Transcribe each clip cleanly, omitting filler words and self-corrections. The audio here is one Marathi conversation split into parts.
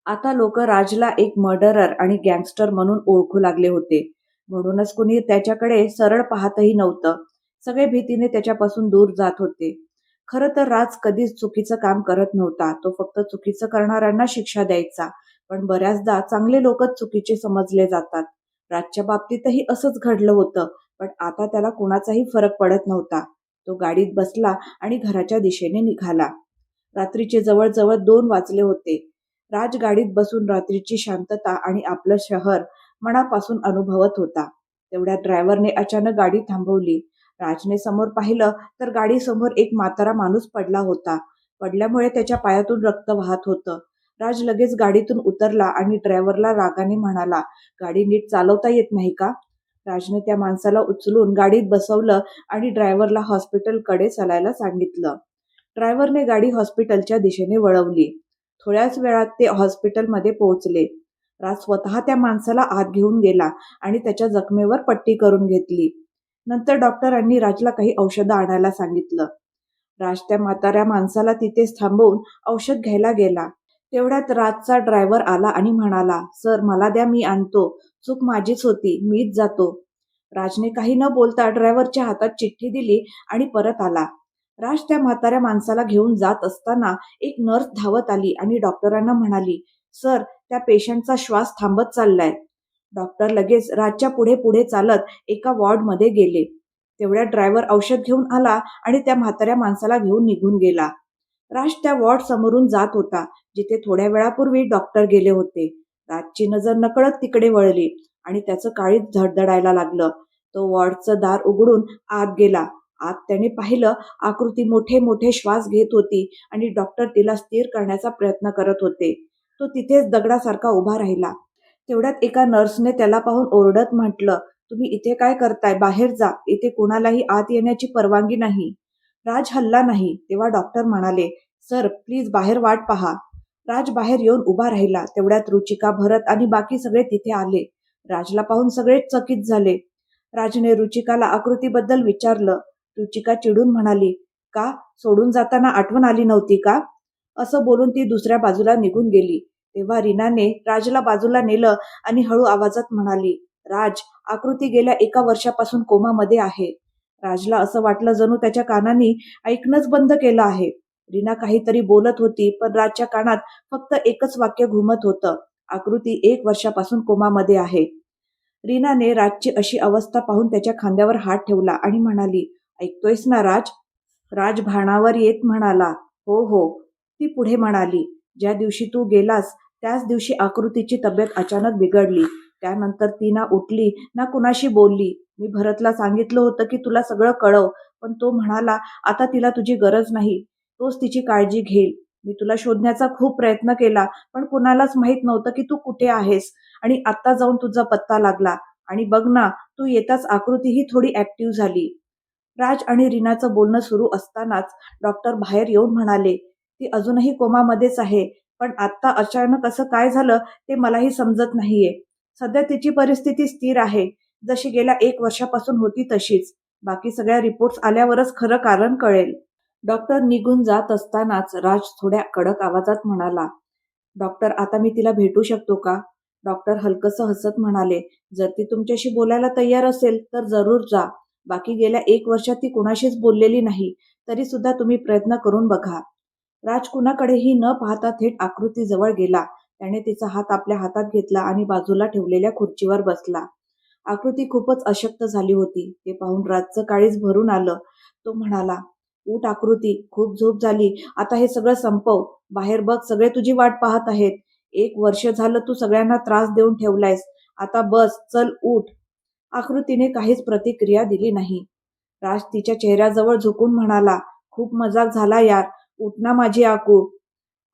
आता लोक राजला एक मर्डरर आणि गँगस्टर म्हणून ओळखू लागले होते. म्हणूनच कुणी त्याच्याकडे सरळ पाहतही नव्हतं. सगळे भीतीने त्याच्यापासून दूर जात होते. खरं तर राज कधीच चुकीचं काम करत नव्हता. तो फक्त चुकीचं करणाऱ्यांना शिक्षा द्यायचा. पण बऱ्याचदा चांगले लोकच चुकीचे समजले जातात. राजच्या बाबतीतही असंच घडलं होतं. पण आता त्याला कुणाचाही फरक पडत नव्हता. तो गाडीत बसला आणि घराच्या दिशेने निघाला. रात्रीचे जवळजवळ 2 वाजले होते. राज गाडीत बसून रात्रीची शांतता आणि आपलं शहर मनापासून अनुभवत होता. तेवढ्यात ड्रायव्हरने अचानक गाडी थांबवली. राजने समोर पाहिलं तर गाडीसमोर एक म्हातारा माणूस पडला होता. पडल्यामुळे त्याच्या पायातून रक्त वाहत होतं. राज लगेच गाडीतून उतरला आणि ड्रायव्हरला रागाने म्हणाला, "गाडी नीट चालवता येत नाही का?" राजने त्या माणसाला उचलून गाडीत बसवलं आणि ड्रायव्हरला हॉस्पिटलकडे चालायला सांगितलं. ड्रायव्हरने गाडी हॉस्पिटलच्या दिशेने वळवली. थोड्याच वेळात ते हॉस्पिटलमध्ये पोहोचले. राज स्वतः त्या माणसाला आत घेऊन गेला आणि त्याच्या जखमेवर पट्टी करून घेतली. नंतर डॉक्टरांनी राजला काही औषधं आणायला सांगितलं. राज त्या म्हाताऱ्या माणसाला तिथेच थांबवून औषध घ्यायला गेला. तेवढ्यात राजचा ड्रायव्हर आला आणि म्हणाला, "सर, मला द्या, मी आणतो. चूक माझीच होती, मीच जातो." राजने काही न बोलता ड्रायव्हरच्या हातात चिठ्ठी दिली आणि परत आला. राज त्या म्हाताऱ्या माणसाला घेऊन जात असताना एक नर्स धावत आली आणि डॉक्टरांना म्हणाली, "सर, त्या पेशंटचा श्वास थांबत चाललाय." डॉक्टर लगेच राजच्या पुढे पुढे चालत एका वॉर्डमध्ये गेले. तेवढ्यात ड्रायव्हर औषध घेऊन आला आणि त्या म्हाताऱ्या माणसाला घेऊन निघून गेला. राज त्या वॉर्ड समोरून जात होता, जिथे थोड्या वेळापूर्वी डॉक्टर गेले होते. राजची नजर नकळत तिकडे वळली आणि त्याचं काळीज धडधडायला लागलं. तो वॉर्डचं दार उघडून आत गेला. आत त्याने पाहिलं, आकृती मोठे मोठे श्वास घेत होती आणि डॉक्टर तिला स्थिर करण्याचा प्रयत्न करत होते. तो तिथेच दगडासारखा उभा राहिला. तेवढ्यात एका नर्सने त्याला पाहून ओरडत म्हटलं, "तुम्ही इथे काय करताय? बाहेर जा. इथे कुणालाही आत येण्याची परवानगी नाही." राज हलला नाही. तेव्हा डॉक्टर म्हणाले, "सर, प्लीज बाहेर वाट पहा." राज बाहेर येऊन उभा राहिला. तेवढ्यात रुचिका, भरत आणि बाकी सगळे तिथे आले. राजला पाहून सगळेच चकित झाले. राजने रुचिकाला आकृतीबद्दल विचारलं. रुचिका चिडून म्हणाली, "का? सोडून जाताना आठवण आली नव्हती का?" असं बोलून ती दुसऱ्या बाजूला निघून गेली. तेव्हा रीनाने राजला बाजूला नेलं आणि हळू आवाजात म्हणाली, "राज, आकृती गेल्या 1 वर्षापासून कोमामध्ये आहे." राजला असं वाटलं जणू त्याच्या कानांनी ऐकणंच बंद केलं आहे. रीना काहीतरी बोलत होती, पण राजच्या कानात फक्त एकच वाक्य घुमत होतं, "आकृती 1 वर्षापासून कोमामध्ये आहे." रीनाने राजची अशी अवस्था पाहून त्याच्या खांद्यावर हात ठेवला आणि म्हणाली, "ऐकतोयस ना राज?" राज भानावर येत म्हणाला, "हो हो." ती पुढे म्हणाली, "ज्या दिवशी तू गेलास त्याच दिवशी आकृतीची तब्येत अचानक बिघडली. त्यानंतर ती ना उठली ना कुणाशी बोलली. मी भरतला सांगितलं होतं की तुला सगळं कळव, पण तो म्हणाला आता तिला तुझी गरज नाही. तोच तिची काळजी घेईल. मी तुला शोधण्याचा खूप प्रयत्न केला, पण कुणालाच माहित नव्हतं की तू कुठे आहेस आणि आत्ता जाऊन तुझा पत्ता लागला. आणि बघ ना, तू येताच आकृतीही थोडी ऍक्टिव्ह झाली." राज आणि रीनाचं बोलणं सुरू असतानाच डॉक्टर बाहेर येऊन म्हणाले, "ती अजूनही कोमामध्येच आहे, पण आत्ता अचानक असं काय झालं ते मलाही समजत नाहीये. सध्या तिची परिस्थिती स्थिर आहे, जशी गेल्या 1 वर्षापासून होती तशीच. बाकी सगळ्या रिपोर्ट्स आल्यावरच खरं कारण कळेल." डॉक्टर निघून जात असतानाच राज थोड्या कडक आवाजात म्हणाला, "डॉक्टर, आता मी तिला भेटू शकतो का?" डॉक्टर हलकसं हसत म्हणाले, "जर ती तुमच्याशी बोलायला तयार असेल तर जरूर जा. बाकी गेल्या 1 वर्षात ती कुणाशीच बोललेली नाही, तरी सुद्धा तुम्ही प्रयत्न करून बघा." राज कुणाकडेही न पाहता थेट आकृतीजवळ गेला. त्याने तिचा हात आपल्या हातात घेतला आणि बाजूला ठेवलेल्या खुर्चीवर बसला. आकृती खूपच अशक्त झाली होती. ते पाहून राजचं काळीज भरून आलं. तो म्हणाला, "उठ आकृती, खूप झोप झाली. आता हे सगळं संपव. बाहेर बघ, सगळे तुझी वाट पाहत आहेत. 1 वर्ष झालं तू सगळ्यांना त्रास देऊन ठेवलायस. आता बस, चल उठ." आकृतीने काहीच प्रतिक्रिया दिली नाही. राज तिच्या चेहऱ्याजवळ झुकून म्हणाला, "खूप मजाक झाला यार. उठ ना माझी आकू."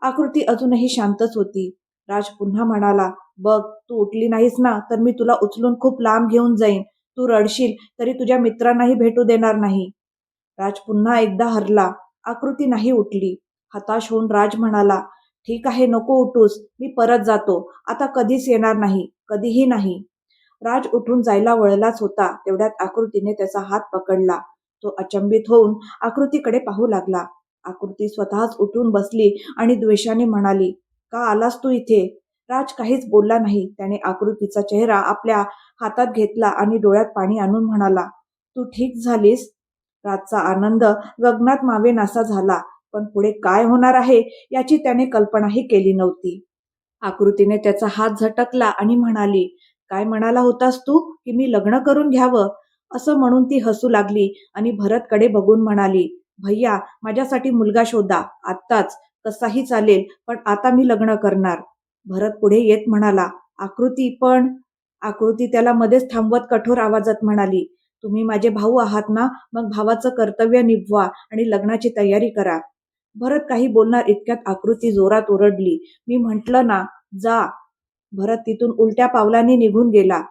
आकृती अजूनही शांतच होती. राज पुन्हा म्हणाला, "बघ, तू उठली नाहीस ना तर मी तुला उचलून खूप लांब घेऊन जाईन. तू रडशील तरी तुझ्या मित्रांनाही भेटू देणार नाही." राज पुन्हा एकदा हरला. आकृती नाही उठली. हताश होऊन राज म्हणाला, "ठीक आहे, नको उठूस. मी परत जातो. आता कधीच येणार नाही. कधीही नाही." राज उठून जायला वळलाच होता. तेवढ्यात आकृतीने त्याचा हात पकडला. तो अचंबित होऊन आकृतीकडे पाहू लागला. आकृती स्वतःच उठून बसली आणि द्वेषाने म्हणाली, का आलास तू इथे? राज काहीच बोलला नाही. त्याने आकृतीचा चेहरा आपल्या हातात घेतला आणि डोळ्यात पाणी आणून म्हणाला, तू ठीक झालीस? राजचा आनंद गगनात मावेनासा झाला, पण पुढे काय होणार आहे याची त्याने कल्पनाही केली नव्हती. आकृतीने त्याचा हात झटकला आणि म्हणाली, काय म्हणाला होतास तू की मी लग्न करून घ्यावं? असं म्हणून ती हसू लागली आणि भरतकडे बघून म्हणाली, भैया माझ्यासाठी मुलगा शोधा आत्ताच, कसाही चालेल, पण आता मी लग्न करणार. भरत पुढे येत म्हणाला, आकृती पण. आकृती त्याला मध्येच थांबवत कठोर आवाजात म्हणाली, तुम्ही माझे भाऊ आहात ना, मग भावाचं कर्तव्य निभवा आणि लग्नाची तयारी करा. भरत काही बोलणार इतक्यात आकृती जोरात ओरडली, मी म्हंटल ना, जा. भरत तिथून उलट्या पावलांनी निघून गेला.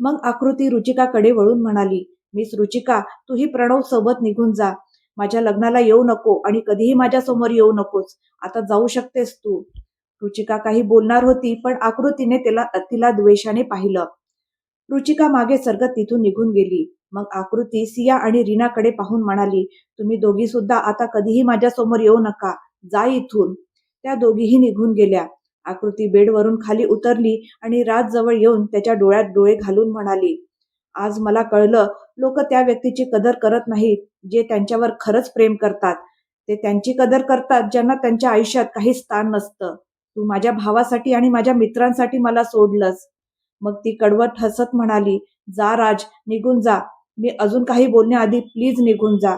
मग आकृती रुचिकाकडे वळून म्हणाली, मिस रुचिका, तूही प्रणव सोबत निघून जा. माझ्या लग्नाला येऊ नको आणि कधीही माझ्या समोर येऊ नकोस. आता जाऊ शकतेस तू. रुचिका काही बोलणार होती, पण आकृतीने तिला द्वेषाने पाहिलं. रुचिका मागे सरकत तिथून निघून गेली. मग आकृती सिया आणि रीनाकडे पाहून म्हणाली, तुम्ही दोघी सुद्धा आता कधीही माझ्या समोर येऊ नका. जा इथून. त्या दोघीही निघून गेल्या. आकृती बेडवरून खाली उतरली आणि राज जवळ येऊन त्याच्या डोळ्यात डोळे घालून म्हणाली, आज मला कळलं, लोक त्या व्यक्तीची कदर करत नाहीत जे त्यांच्यावर खरंच प्रेम करतात. ते त्यांची कदर करतात ज्यांना त्यांच्या आयुष्यात काही स्थान नसतं. तू माझ्या भावासाठी आणि माझ्या मित्रांसाठी मला सोडलंस. मग ती कडवट हसत म्हणाली, जा राज, निघून जा. मी अजून काही बोलण्याआधी प्लीज निघून जा.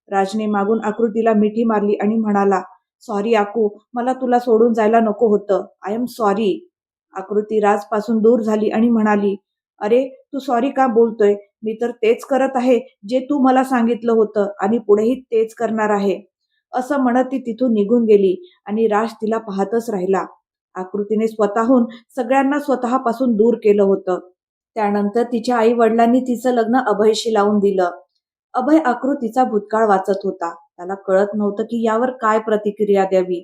राजने मागून आकृतीला मिठी मारली आणि म्हणाला, सॉरी आकू, मला तुला सोडून जायला नको होतं. I am sorry. आकृती राजपासून दूर झाली आणि म्हणाली, अरे तू सॉरी का बोलतोय? मी तर तेच करत आहे जे तू मला सांगितलं होतं आणि पुढेही तेच करणार आहे. असं म्हणत ती तिथून निघून गेली आणि राज तिला पाहतच राहिला. आकृतीने स्वतःहून सगळ्यांना स्वतःपासून दूर केलं होतं. त्यानंतर तिच्या आई वडिलांनी तिचं लग्न अभयशी लावून दिलं. अभय आकृतीचा भूतकाळ वाचत होता. त्याला कळत नव्हतं की यावर काय प्रतिक्रिया द्यावी.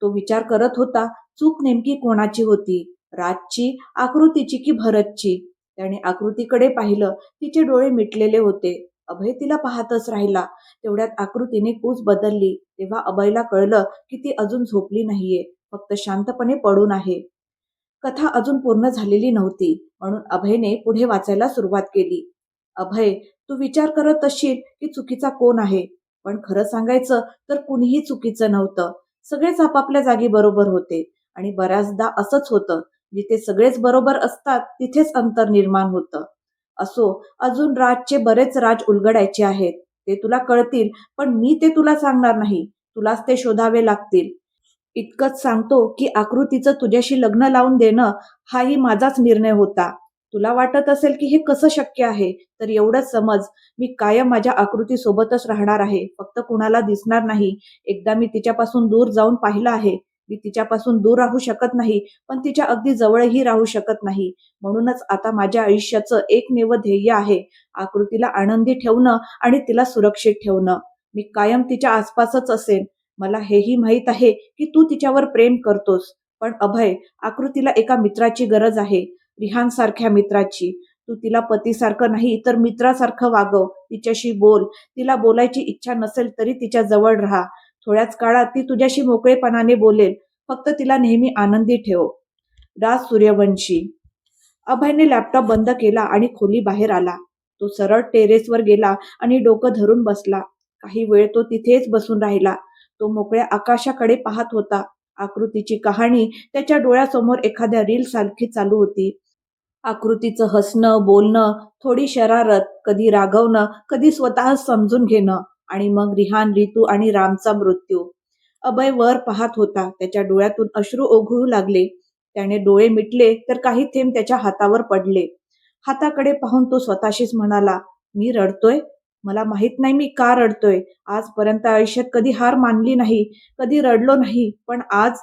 तो विचार करत होता, चूक नेमकी कोणाची होती, राजची, आकृतीची की भरतची. त्याने आकृतीकडे पाहिलं. तिचे डोळे मिटलेले होते. अभय तिला पाहतच राहिला. तेवढ्यात आकृतीने कूच बदलली. तेव्हा अभयला कळलं की ती अजून झोपली नाहीये, फक्त शांतपणे पडून आहे. कथा अजून पूर्ण झालेली नव्हती, म्हणून अभयने पुढे वाचायला सुरुवात केली. अभय, तू विचार करत असशील की चुकीचा कोण आहे, पण खरं सांगायचं तर कुणीही चुकीचं नव्हतं. सगळेच आपापल्या जागी बरोबर होते आणि बऱ्याचदा असंच होतं, जिथे सगळेच बरोबर असतात तिथेच अंतर निर्माण होतं. असो, अजून राजचे बरेच राज उलगडायचे आहेत. ते तुला कळतील, पण मी ते तुला सांगणार नाही. तुलाच ते शोधावे लागतील. इतकंच सांगतो की आकृतीचं तुझ्याशी लग्न लावून देणं हाही माझाच निर्णय होता. तुला वाटत असेल की हे कसं शक्य आहे, तर एवढंच समज, मी कायम माझ्या आकृती सोबतच राहणार आहे. फक्त कुणाला दिसणार नाही. एकदा मी तिच्यापासून दूर जाऊन पाहिलं आहे. मी तिच्यापासून दूर राहू शकत नाही, पण तिच्या अगदी जवळही राहू शकत नाही. म्हणूनच आता माझ्या आयुष्याचं एकमेव ध्येय आहे, आकृतीला आनंदी ठेवणं आणि तिला सुरक्षित ठेवणं. मी कायम तिच्या आसपासच असेन. मला हेही माहीत आहे की तू तिच्यावर प्रेम करतोस. पण अभय, आकृतीला एका मित्राची गरज आहे, रिहान सारख्या मित्राची. तू तिला पतीसारखं नाही तर मित्रासारखं वागव. तिच्याशी बोल. तिला बोलायची इच्छा नसेल तरी तिच्या जवळ राहा. थोड्याच काळात ती तुझ्याशी मोकळेपणाने बोलेल. फक्त तिला नेहमी आनंदी ठेव. राज सूर्यवंशी. अभयने लॅपटॉप बंद केला आणि खोली बाहेर आला. तो सरळ टेरेसवर गेला आणि डोकं धरून बसला. काही वेळ तो तिथेच बसून राहिला. तो मोकळ्या आकाशाकडे पाहत होता. आकृतीची कहाणी त्याच्या डोळ्यासमोर एखाद्या रील सारखी चालू होती. आकृतीचं हसणं, बोलणं, थोडी शरारत, कधी रागवणं, कधी स्वतः समजून घेणं आणि मग रिहान, रितू आणि रामचा मृत्यू. अभय वर पाहत होता. त्याच्या डोळ्यातून अश्रू ओघळू लागले. त्याने डोळे मिटले तर काही थेंब त्याच्या हातावर पडले. हाताकडे पाहून तो स्वतःशीच म्हणाला, मी रडतोय? मला माहित नाही मी का रडतोय. आजपर्यंत आयुष्यात कधी हार मानली नाही, कधी रडलो नाही, पण आज.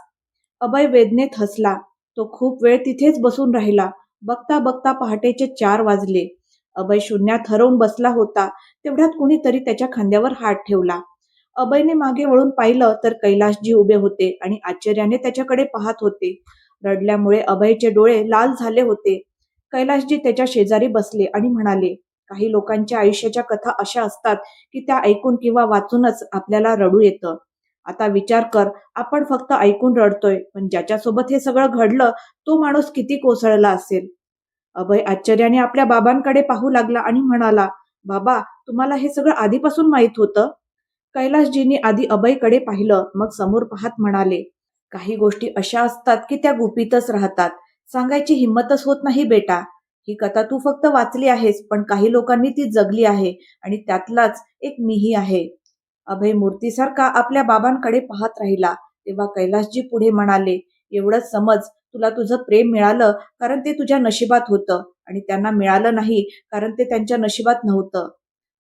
अभय वेदनेत हसला. तो खूप वेळ तिथेच बसून राहिला. बघता बघता पहाटेचे 4 वाजले. अभय शून्यात हरवून बसला होता. तेवढ्यात कुणीतरी त्याच्या खांद्यावर हात ठेवला. अभयने मागे वळून पाहिलं तर कैलासजी उभे होते आणि आश्चर्याने त्याच्याकडे पाहत होते. रडल्यामुळे अभयचे डोळे लाल झाले होते. कैलासजी त्याच्या शेजारी बसले आणि म्हणाले, काही लोकांच्या आयुष्याच्या कथा अशा असतात की त्या ऐकून किंवा वाचूनच आपल्याला रडू येतं. आता विचार कर, आपण फक्त ऐकून रडतोय, पण ज्याच्यासोबत हे सगळं घडलं तो माणूस किती कोसळला असेल. अभय आश्चर्याने आपल्या बाबांकडे पाहू लागला आणि म्हणाला, "बाबा, तुम्हाला हे सगळं आधीपासून माहीत होतं?" कैलासजींनी आधी अभयकडे पाहिलं, मग समोर पाहत म्हणाले, "काही गोष्टी अशा असतात की त्या गुपितच राहतात. सांगायची हिंमतच होत नाही बेटा. ही कथा तू फक्त वाचली आहेस, पण काही लोकांनी ती जगली आहे आणि त्यातलाच एक मीही आहे." अभय मूर्तीसारखा आपल्या बाबांकडे पाहत राहिला. तेव्हा कैलासजी पुढे म्हणाले, "एवढंच समज, तुला तुझं प्रेम मिळालं कारण ते तुझ्या नशिबात होतं आणि त्यांना मिळालं नाही कारण ते त्यांच्या नशिबात नव्हतं."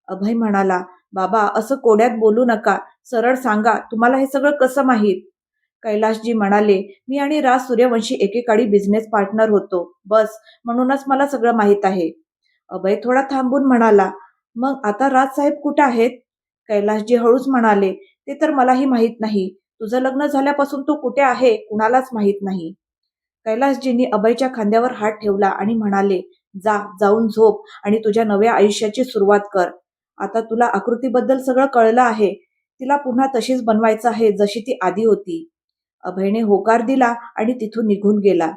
अभय म्हणाला, "बाबा, असं कोड्यात बोलू नका. सरळ सांगा, तुम्हाला हे सगळं कसं माहीत?" कैलासजी म्हणाले, "मी आणि राज सूर्यवंशी एकेकाळी बिझनेस पार्टनर होतो. बस, म्हणूनच मला सगळं माहीत आहे." अभय थोडा थांबून म्हणाला, "मग आता राजसाहेब कुठे आहेत?" कैलासजी हळूच म्हणाले, "ते तर मलाही माहीत नाही. तुझं लग्न झाल्यापासून तो कुठे आहे कुणालाच माहीत नाही." कैलासजींनी अभयच्या खांद्यावर हात ठेवला आणि म्हणाले, जाऊन झोप आणि तुझ्या नव्या आयुष्याची सुरुवात कर. आता तुला आकृतीबद्दल सगळं कळलं आहे. तिला पुन्हा तशीच बनवायचं आहे जशी ती आधी होती." अभयने होकार दिला आणि तिथून निघून गेला.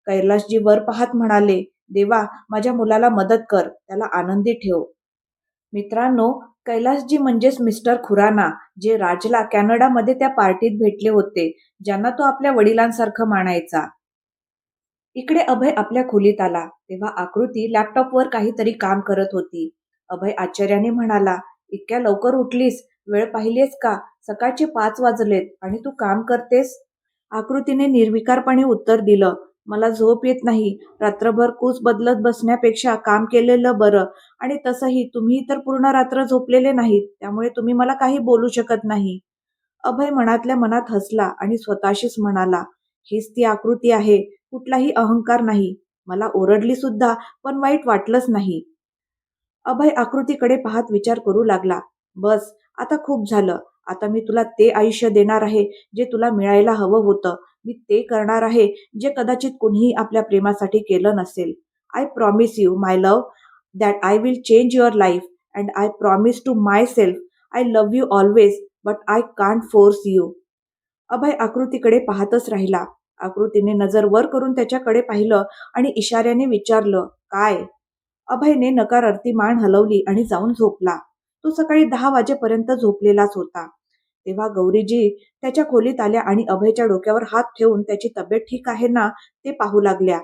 कैलासजी वर पाहत म्हणाले, "देवा, माझ्या मुलाला मदत कर, त्याला आनंदी ठेव." मित्रांनो, कैलासजी म्हणजेच मिस्टर खुराना, जे राजला कॅनडामध्ये त्या पार्टीत भेटले होते, ज्यांना तो आपल्या वडिलांसारखं मानायचा. इकडे अभय आपल्या खोलीत आला, तेव्हा आकृती लॅपटॉपवर काहीतरी काम करत होती. अभय आश्चर्याने म्हणाला, "इतक्या लवकर उठलीस? वेळ पाहिलीस का? सकाळचे 5 वाजलेत आणि तू काम करतेस?" आकृतीने निर्विकारपणे उत्तर दिलं, "मला झोप येत नाही. रात्रभर कूस बदलत बसण्यापेक्षा काम केलेलं बरं. आणि तसंही तुम्ही तर पूर्ण रात्र झोपलेले नाहीत, त्यामुळे तुम्ही मला काही बोलू शकत नाही." अभय मनातल्या मनात हसला आणि स्वतःशीच म्हणाला, "हीच ती आकृती आहे. कुठलाही अहंकार नाही. मला ओरडली सुद्धा, पण वाईट वाटलंच नाही." अभय आकृतीकडे पाहत विचार करू लागला, "बस, आता खूप झालं. आता मी तुला ते आयुष्य देणार आहे जे तुला मिळायला हवं होतं. मी ते करणार आहे जे कदाचित कुणीही आपल्या प्रेमासाठी केलं नसेल. I promise you my love that I will change your life and I promise to my self I love you always but I can't force you." Abhay आकृतीकडे पाहतच राहिला. आकृतीने नजर वर करून त्याच्याकडे पाहिलं आणि इशाऱ्याने विचारलं, "काय?" अभयने नकारार्थी मान हलवली आणि जाऊन झोपला. तो सकाळी 10 वाजेपर्यंत झोपलेलाच होता. तेव्हा गौरीजी त्याच्या खोलीत आल्या आणि अभयच्या डोक्यावर हात ठेवून त्याची तब्येत ठीक आहे ना ते पाहू लागल्या.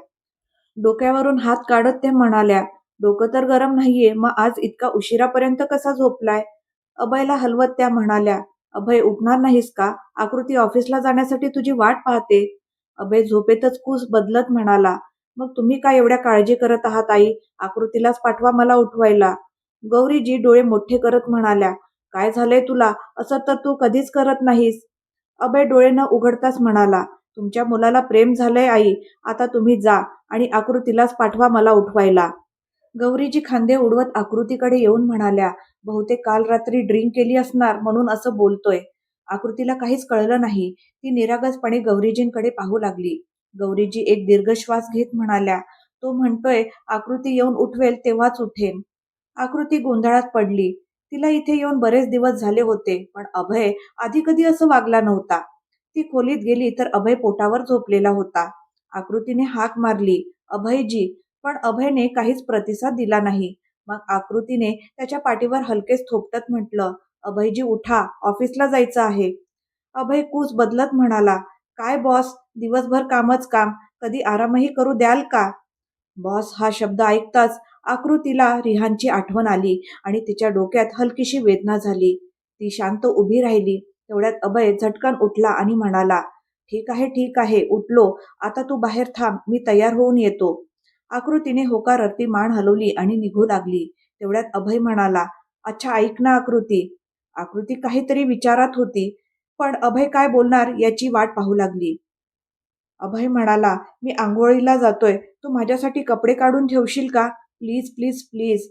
डोक्यावरून हात काढत ते म्हणाल्या, "डोकं तर गरम नाहीये, मग आज इतका उशिरापर्यंत कसा झोपलाय?" अभयला हलवत त्या म्हणाल्या, "अभय, उठणार नाहीस का? आकृती ऑफिसला जाण्यासाठी तुझी वाट पाहते." अभय झोपेतच कूस बदलत म्हणाला, "मग तुम्ही काय एवढ्या काळजी करत आहात आई? आकृतीलाच पाठवा मला उठवायला." गौरीजी डोळे मोठे करत म्हणाल्या, "काय झालंय तुला? असं तर तू कधीच करत नाहीस." अभय डोळे न उघडताच म्हणाला, "तुमच्या मुलाला प्रेम झालंय आई. आता तुम्ही जा आणि आकृतीलाच पाठवा मला उठवायला." गौरीजी खांदे उडवत आकृतीकडे येऊन म्हणाल्या, "बहुतेक काल रात्री ड्रिंक केली असणार म्हणून असं बोलतोय." आकृतीला काहीच कळलं नाही. ती निरागसपणे गौरीजींकडे पाहू लागली. गौरीजी एक दीर्घ श्वास घेत म्हणाल्या, "तो म्हणतोय आकृती येऊन उठवेल तेव्हाच उठेन." आकृती गोंधळात पडली. तिला इथे येऊन बरेच दिवस झाले होते, पण अभय आधी कधी असं वागला नव्हता. ती खोलीत गेली तर अभय पोटावर झोपलेला होता. आकृतीने हाक मारली, "अभयजी," पण अभयने काहीच प्रतिसाद दिला नाही. मग आकृतीने त्याच्या पाठीवर हलकेच थोपटत म्हटलं, "अभयजी उठा, ऑफिसला जायचं आहे." अभय कूस बदलत म्हणाला, "काय बॉस, दिवसभर कामच काम, कधी आरामही करू द्याल का?" बॉस हा शब्द ऐकताच आकृतीला रिहानची आठवण आली आणि तिच्या डोक्यात हलकीशी वेदना झाली. ती शांत उभी राहिली. तेवढ्यात अभय झटकन उठला आणि म्हणाला, ठीक आहे, उठलो. आता तू बाहेर थांब, मी तयार होऊन येतो." आकृतीने होकारार्थी मान हलवली आणि निघू लागली. तेवढ्यात अभय म्हणाला, "अच्छा ऐक ना आकृती." आकृती काहीतरी विचारात होती, पण अभय काय बोलणार याची वाट पाहू लागली. अभय म्हणाला, "मी आंघोळीला जातोय. तू माझ्यासाठी कपडे काढून ठेवशील का? Please, please, please."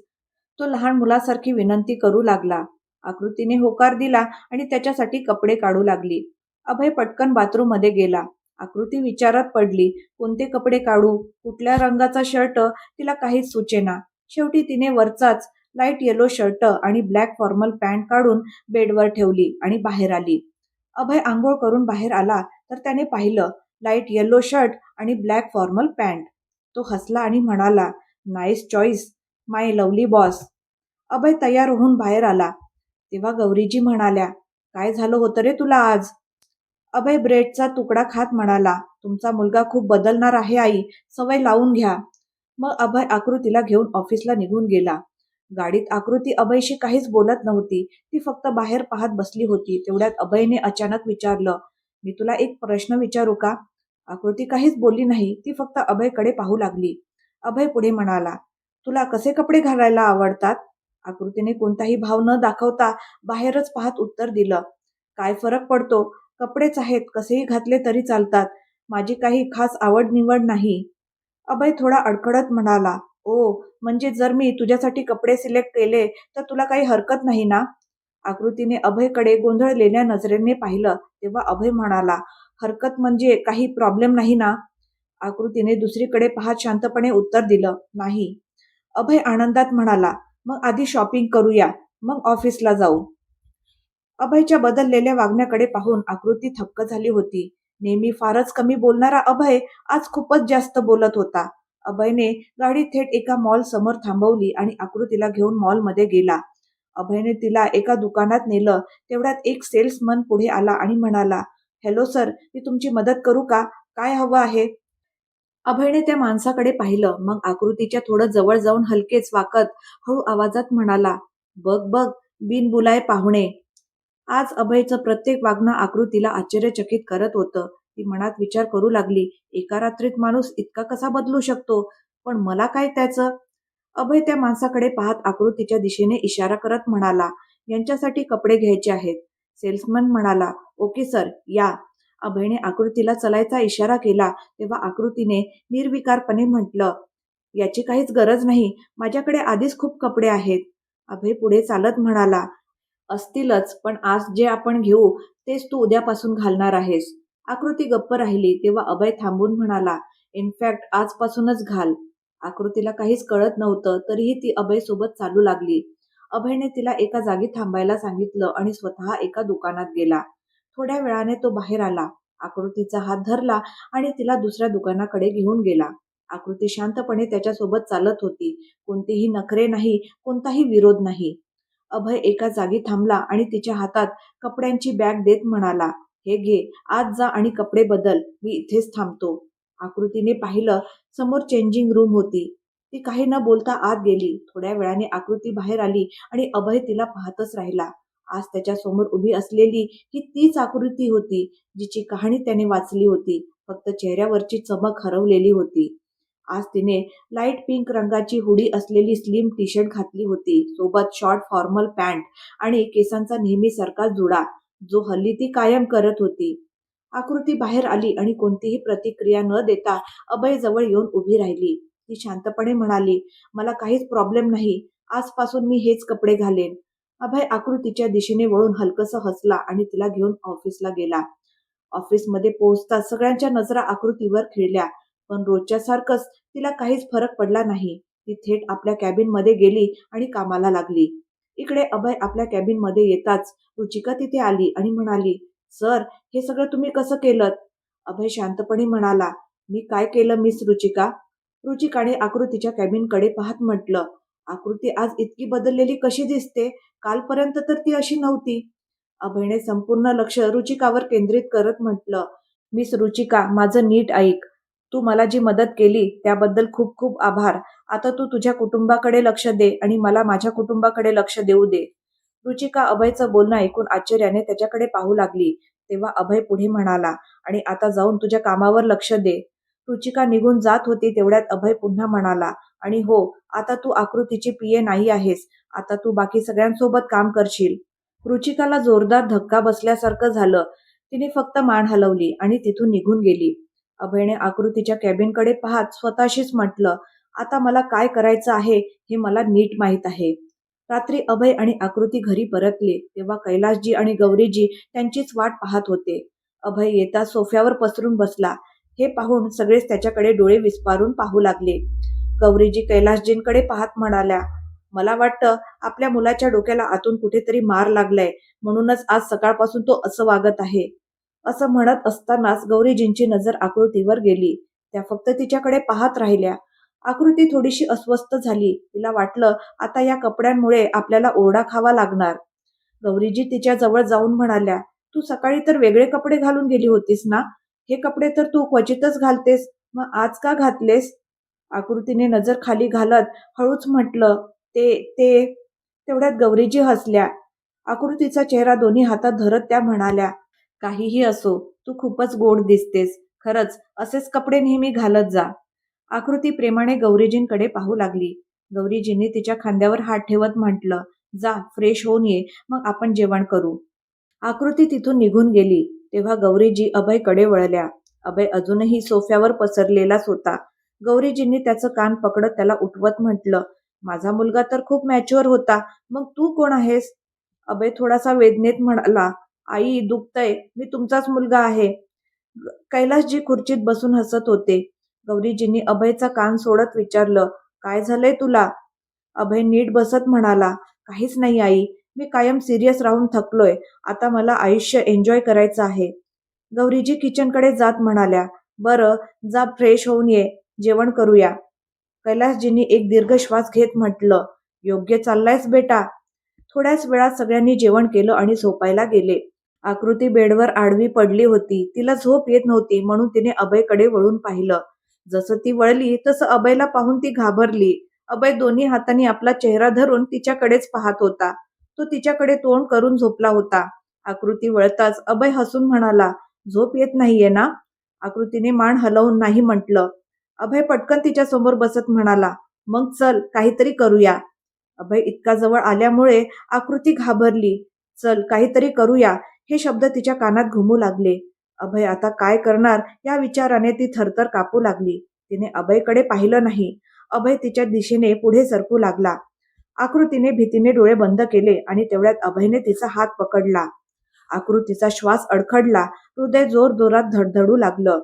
तो लहान मुलासारखी विनंती करू लागला. आकृतीने होकार दिला आणि त्याच्यासाठी कपडे काढू लागली. अभय पटकन बाथरूममध्ये गेला. आकृती विचारात पडली, कोणते कपडे काढू? कुठल्या रंगाचा शर्ट? तिला काहीच सुचेना. शेवटी तिने वरचाच लाईट येलो शर्ट आणि ब्लॅक फॉर्मल पॅन्ट काढून बेडवर ठेवली आणि बाहेर आली. अभय आंघोळ करून बाहेर आला तर त्याने पाहिलं लाईट येलो शर्ट आणि ब्लॅक फॉर्मल पॅन्ट. तो हसला आणि म्हणाला, नाईस चॉईस, माय लवली बॉस. अभय तयार होऊन बाहेर आला. तेव्हा गौरीजी म्हणाल्या, काय झालं होतं रे तुला आज? अभय ब्रेडचा तुकडा खात म्हणाला, तुमचा मुलगा खूप बदलणार आहे आई, सवय लावून घ्या. मग अभय आकृतीला घेऊन ऑफिसला निघून गेला. गाडीत आकृती अभयशी काहीच बोलत नव्हती. ती फक्त बाहेर पाहत बसली होती. तेवढ्यात अभयने अचानक विचारलं, मी तुला एक प्रश्न विचारू का? आकृती काहीच बोलली नाही. ती फक्त अभयकडे पाहू लागली. अभय पुढे म्हणाला, तुला कसे कपडे घालायला आवडतात? आकृतीने कोणताही भाव न दाखवता बाहेरच पाहत उत्तर दिलं, काय फरक पडतो? कपडेच आहेत, कसेही घातले तरी चालतात. माझी काही खास आवड निवड नाही. अभय थोडा अडखळत म्हणाला, ओ, म्हणजे जर मी तुझ्यासाठी कपडे सिलेक्ट केले तर तुला काही हरकत नाही ना? आकृतीने अभयकडे गोंधळलेल्या नजरेने पाहिलं. तेव्हा अभय म्हणाला, हरकत म्हणजे काही प्रॉब्लेम नाही ना? आकृतीने दुसरीकडे पाहत शांतपणे उत्तर दिलं, नाही. अभय आनंदात म्हणाला, मग आधी शॉपिंग करूया, मग ऑफिसला जाऊ. अभयच्या बदललेल्या वागण्याकडे पाहून आकृती थक्क झाली होती. नेहमी फारच कमी बोलणारा अभय आज खूपच जास्त बोलत होता. अभयने गाडी थेट एका मॉल समोर थांबवली आणि आकृतीला घेऊन मॉलमध्ये गेला. अभयने तिला एका दुकानात नेलं. तेवढ्यात एक सेल्समन पुढे आला आणि म्हणाला, हॅलो सर, मी तुमची मदत करू का? काय हवं आहे? अभयने त्या माणसाकडे पाहिलं. मग आकृतीच्या थोडं जवळ जाऊन हलकेच वाकत हळू आवाजात म्हणाला, बघ बघ, बिनबुलाए पाहुणे. आज अभयचं प्रत्येक वागणं आकृतीला आश्चर्यचकित करत होतं. ती मनात विचार करू लागली, एका रात्रीत माणूस इतका कसा बदलू शकतो? पण मला काय त्याचं? अभय त्या माणसाकडे पाहत आकृतीच्या दिशेने इशारा करत म्हणाला, यांच्यासाठी कपडे घ्यायचे आहेत. सेल्समन म्हणाला, ओके सर, या. अभयने आकृतीला चलायचा इशारा केला. तेव्हा आकृतीने निर्विकारपणे म्हटलं, याची काहीच गरज नाही, माझ्याकडे आधीच खूप कपडे आहेत. अभय पुढे चालत म्हणाला, असतीलच, पण आज जे आपण घेऊ तेच तू उद्यापासून घालणार आहेस. आकृती गप्प राहिली. तेव्हा अभय थांबून म्हणाला, इनफॅक्ट आजपासूनच घाल. आकृतीला काहीच कळत नव्हतं, तरीही ती अभय सोबत चालू लागली. अभयने तिला एका जागी थांबायला सांगितलं आणि स्वतः एका दुकानात गेला. थोड्या वेळाने तो बाहेर आला. आकृतीचा हात धरला आणि तिला दुसऱ्या दुकानाकडे घेऊन गेला. आकृती शांतपणे त्याच्यासोबत चालत होती. कोणतेही नखरे नाही, कोणताही विरोध नाही. अभय एका जागी थांबला आणि तिच्या हातात कपड्यांची बॅग देत म्हणाला, हे घे, आज जा आणि कपडे बदल, मी इथेच थांबतो. आकृतीने पाहिलं, समोर चेंजिंग रूम होती. ती काही न बोलता आत गेली. थोड्या वेळाने आकृती बाहेर आली आणि अभय तिला पाहतच राहिला. आज त्याच्या समोर उभी असलेली ही तीच आकृती होती, जिची कहाणी त्याने वाचली होती. फक्त चेहऱ्यावरची चमक हरवलेली होती. आज तिने लाईट पिंक रंगाची हुडी असलेली स्लिम टी शर्ट घातली होती, सोबत शॉर्ट फॉर्मल पॅन्ट आणि केसांचा नेहमीसारखा जुडा, जो हल्ली ती कायम करत होती. आकृती बाहेर आली आणि कोणतीही प्रतिक्रिया न देता अभय जवळ येऊन उभी राहिली. ती शांतपणे म्हणाली, मला काहीच प्रॉब्लेम नाही, आजपासून मी हेच कपडे घालेन. अभय आकृतीच्या दिशेने वळून हलकसं हसला आणि तिला घेऊन ऑफिसला गेला. ऑफिसमध्ये पोहोचताच सगळ्यांच्या नजरा आकृतीवर खिळल्या, पण रोजच्या सारखंच तिला काहीच फरक पडला नाही. ती थेट आपल्या कॅबिनमध्ये गेली आणि कामाला लागली. इकडे अभय आपल्या कॅबिनमध्ये येताच रुचिका तिथे आली आणि म्हणाली, सर, हे सगळं तुम्ही कसं केलं? अभय शांतपणे म्हणाला, मी काय केलं मिस रुचिका? रुचिकाने आकृतीच्या कॅबिनकडे पाहत म्हटलं, आकृती आज इतकी बदललेली कशी दिसते? कालपर्यंत तर ती अशी नव्हती. अभयने संपूर्ण लक्ष रुचिकावर केंद्रित करत म्हटलं, मिस रुचिका, माझं नीट ऐक. तू मला जी मदत केली त्याबद्दल खूप खूप आभार. आता तू तुझ्या कुटुंबाकडे लक्ष दे आणि मला माझ्या कुटुंबाकडे लक्ष देऊ दे. रुचिका अभयचं बोलणं ऐकून आश्चर्याने त्याच्याकडे पाहू लागली. तेव्हा अभय पुढे म्हणाला, आणि आता जाऊन तुझ्या कामावर लक्ष दे. रुचिका निघून जात होती. तेवढ्यात अभय पुन्हा म्हणाला, आणि हो, आता तू आकृतीची पीए नाही आहेस. आता तू बाकी सगळ्यांसोबत काम करशील. रुचिकाला जोरदार धक्का बसल्यासारखं झालं. तिने फक्त मान हलवली आणि तिथून निघून गेली. अभयने आकृतीच्या कॅबिनकडे पाहत स्वतःशीच म्हटलं, आता मला काय करायचं आहे हे मला नीट माहीत आहे. रात्री अभय आणि आकृती घरी परतले तेव्हा कैलासजी आणि गौरीजी त्यांचीच वाट पाहत होते. अभय येता सोफ्यावर पसरून बसला. हे पाहून सगळेच त्याच्याकडे डोळे विस्पारून पाहू लागले. गौरीजी कैलासजींकडे पाहत म्हणाल्या, मला वाटतं आपल्या मुलाच्या डोक्याला आतून कुठेतरी मार लागलाय, म्हणूनच आज सकाळपासून तो असं वागत आहे. असं म्हणत असतानाच गौरीजींची नजर आकृतीवर गेली. त्या फक्त तिच्याकडे पाहत राहिल्या. आकृती थोडीशी अस्वस्थ झाली. तिला वाटलं आता या कपड्यांमुळे आपल्याला ओरडा खावा लागणार. गौरीजी तिच्या जवळ जाऊन म्हणाल्या, "तू सकाळी तर वेगळे कपडे घालून गेली होतीस ना? हे कपडे तर तू क्वचितच घालतेस. मग आज का घातलेस?" आकृतीने नजर खाली घालत हळूच म्हटलं, "ते ते." तेवढ्यात गौरीजी हसल्या. आकृतीचा चेहरा दोन्ही हातात धरत त्या म्हणाल्या, "काहीही असो, तू खूपच गोड दिसतेस. खरंच असेच कपडे नेहमी घालत जा." आकृती प्रेमाने गौरीजींकडे पाहू लागली. गौरीजींनी तिच्या खांद्यावर हात ठेवत म्हटलं, "जा, फ्रेश होऊन ये, मग आपण जेवण करू." आकृती तिथून निघून गेली. तेव्हा गौरीजी अभयकडे वळल्या. अभय अजूनही सोफ्यावर पसरलेलाच होता. गौरीजींनी त्याचं कान पकडत त्याला उठवत म्हटलं, "माझा मुलगा तर खूप मॅच्युअर होता. मग तू कोण आहेस?" अभय थोडासा वेदनेत म्हणाला, "आई, दुखतंय. मी तुमचाच मुलगा आहे." कैलासजी खुर्चीत बसून हसत होते. गौरीजींनी अभयचा कान सोडत विचारलं, "काय झालंय तुला?" अभय नीट बसत म्हणाला, "काहीच नाही आई. मी कायम सिरियस राहून थकलोय. आता मला आयुष्य एन्जॉय करायचं आहे." गौरीजी किचनकडे जात म्हणाल्या, "बरं, जा फ्रेश होऊन ये. जेवण करूया." कैलासजींनी एक दीर्घ श्वास घेत म्हटलं, "योग्य चाललायस बेटा." थोड्याच वेळात सगळ्यांनी जेवण केलं आणि झोपायला गेले. आकृती बेडवर आडवी पडली होती. तिला झोप येत नव्हती, म्हणून तिने अभयकडे वळून पाहिलं. जसं ती वळली तसं अभयला पाहून ती घाबरली. अभय दोन्ही हातांनी आपला चेहरा धरून तिच्याकडेच पाहत होता. तो तिच्याकडे तोंड करून झोपला होता. आकृती वळताच अभय हसून म्हणाला, "झोप येत नाहीये ना?" आकृतीने मान हलवून नाही म्हटलं. अभय पटकन तिच्या समोर बसत म्हणाला, "मग चल, काहीतरी करूया." अभय इतका जवळ आल्यामुळे आकृती घाबरली. "चल, काहीतरी करूया." हे शब्द तिच्या कानात घुमू लागले. अभय आता काय करणार या विचाराने ती थरथर कापू लागली. तिने अभयकडे पाहिलं नाही. अभय तिच्या दिशेने पुढे सरकू लागला. आकृतीने भीतीने डोळे बंद केले आणि तेवढ्यात अभयने तिचा हात पकडला. आकृतीचा श्वास अडखडला. हृदय जोरजोरात धडधडू लागलं.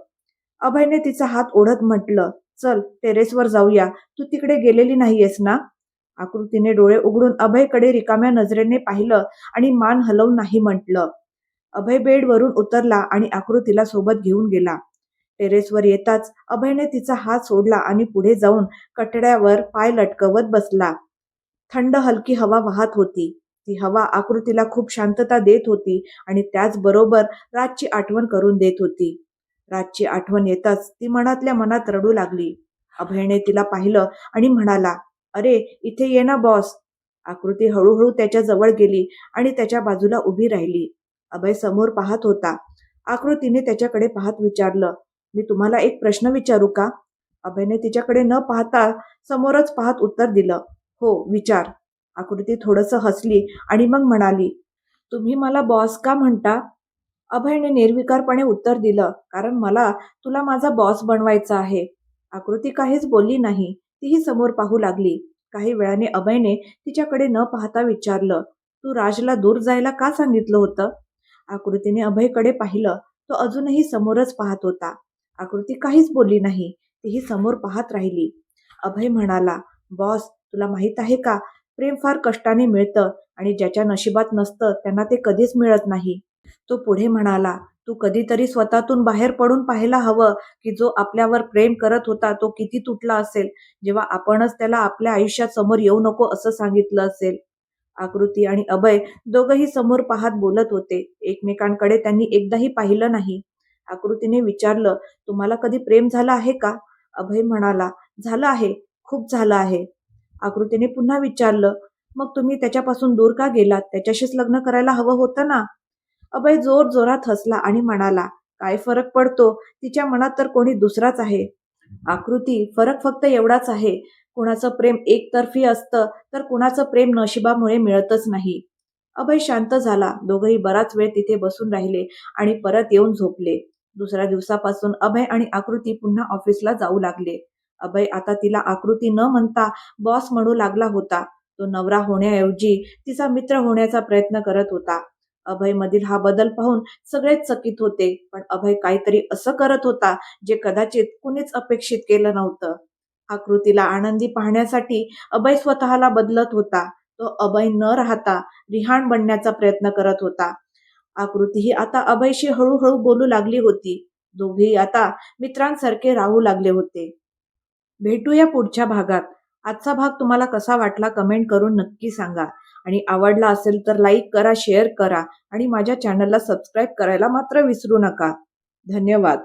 अभयने तिचा हात ओढत म्हटलं, "चल, टेरेसवर जाऊया. तू तिकडे गेलेली नाहीयेस ना?" आकृतीने डोळे उघडून अभयकडे रिकाम्या नजरेने पाहिलं आणि मान हलवून नाही म्हटलं. अभय बेडवरून उतरला आणि आकृतीला सोबत घेऊन गेला. टेरेसवर येताच अभयने तिचा हात सोडला आणि पुढे जाऊन कठड्यावर पाय लटकवत बसला. थंड हलकी हवा वाहत होती. ती हवा आकृतीला खूप शांतता देत होती आणि त्याचबरोबर रातची आठवण करून देत होती. रातची आठवण येताच ती मनातल्या मनात रडू लागली. अभयने तिला पाहिलं आणि म्हणाला, "अरे, इथे ये ना बॉस." आकृती हळूहळू त्याच्या जवळ गेली आणि त्याच्या बाजूला उभी राहिली. अभय समोर पाहत होता. आकृतीने त्याच्याकडे पाहत विचारलं, "मी तुम्हाला एक प्रश्न विचारू का?" अभयने तिच्याकडे न पाहता समोरच पाहत उत्तर दिलं, "हो, विचार." आकृती थोडंसं हसली आणि मग म्हणाली, "तुम्ही मला बॉस का म्हणता?" अभयने निर्विकारपणे उत्तर दिलं, "कारण मला तुला माझा बॉस बनवायचा आहे." आकृती काहीच बोलली नाही. तीही समोर पाहू लागली. काही वेळाने अभयने तिच्याकडे न पाहता विचारलं, "तू राजला दूर जायला का सांगितलं होतं?" आकृतीने अभयकडे पाहिलं. तो अजूनही समोरच पाहत होता. आकृती काहीच बोलली नाही. तीही समोर पाहत राहिली. अभय म्हणाला, "बॉस, तुला माहित आहे का, प्रेम फार कष्टाने मिळतं आणि ज्याच्या नशिबात नसतं त्यांना ते कधीच मिळत नाही." तो पुढे म्हणाला, "तू कधीतरी स्वतःतून बाहेर पडून पाहायला हवं की जो आपल्यावर प्रेम करत होता तो किती तुटला असेल, जेव्हा आपणच त्याला आपल्या आयुष्यात समोर येऊ नको असं सांगितलं असेल." आकृती आणि अभय दोघंही समोर पाहत बोलत होते. एकमेकांकडे त्यांनी एकदाही पाहिलं नाही. आकृतीने विचारलं, "तुम्हाला कधी प्रेम झालं आहे का?" अभय म्हणाला, "झालं आहे. खूप झालं आहे." आकृतीने पुन्हा विचारलं, "मग तुम्ही त्याच्यापासून दूर का गेलात? त्याच्याशीच लग्न करायला हवं होतं ना?" अभय जोरात हसला आणि म्हणाला, "काय फरक पडतो? तिच्या मनात तर कोणी दुसराच आहे." आकृती, "फरक फक्त एवढाच आहे. कुणाचं प्रेम एकतर्फी असतं तर कुणाचं प्रेम नशिबामुळे मिळतच नाही." अभय शांत झाला. दोघंही बराच वेळ तिथे बसून राहिले आणि परत येऊन झोपले. दुसऱ्या दिवसापासून अभय आणि आकृती पुन्हा ऑफिसला जाऊ लागले. अभय आता तिला आकृती न म्हणता बॉस म्हणू लागला होता. तो नवरा होण्याऐवजी तिचा मित्र होण्याचा प्रयत्न करत होता. अभयमधील हा बदल पाहून सगळेच चकित होते, पण अभय काहीतरी असं करत होता जे कदाचित कुणीच अपेक्षित केलं नव्हतं. आकृतीला आनंदी पाहण्यासाठी अभय स्वतःला बदलत होता. तो अभय न राहता रिहान बनण्याचा प्रयत्न करत होता. आकृतीही आता अभयशी हळूहळू बोलू लागली होती. दोघेही आता मित्रांसारखे राहू लागले होते. भेटूया पुढच्या भागात. आजचा भाग तुम्हाला कसा वाटला कमेंट करून नक्की सांगा. आणि आवडला असेल तर लाईक करा, शेअर करा आणि माझ्या चॅनलला सबस्क्राईब करायला मात्र विसरू नका. धन्यवाद.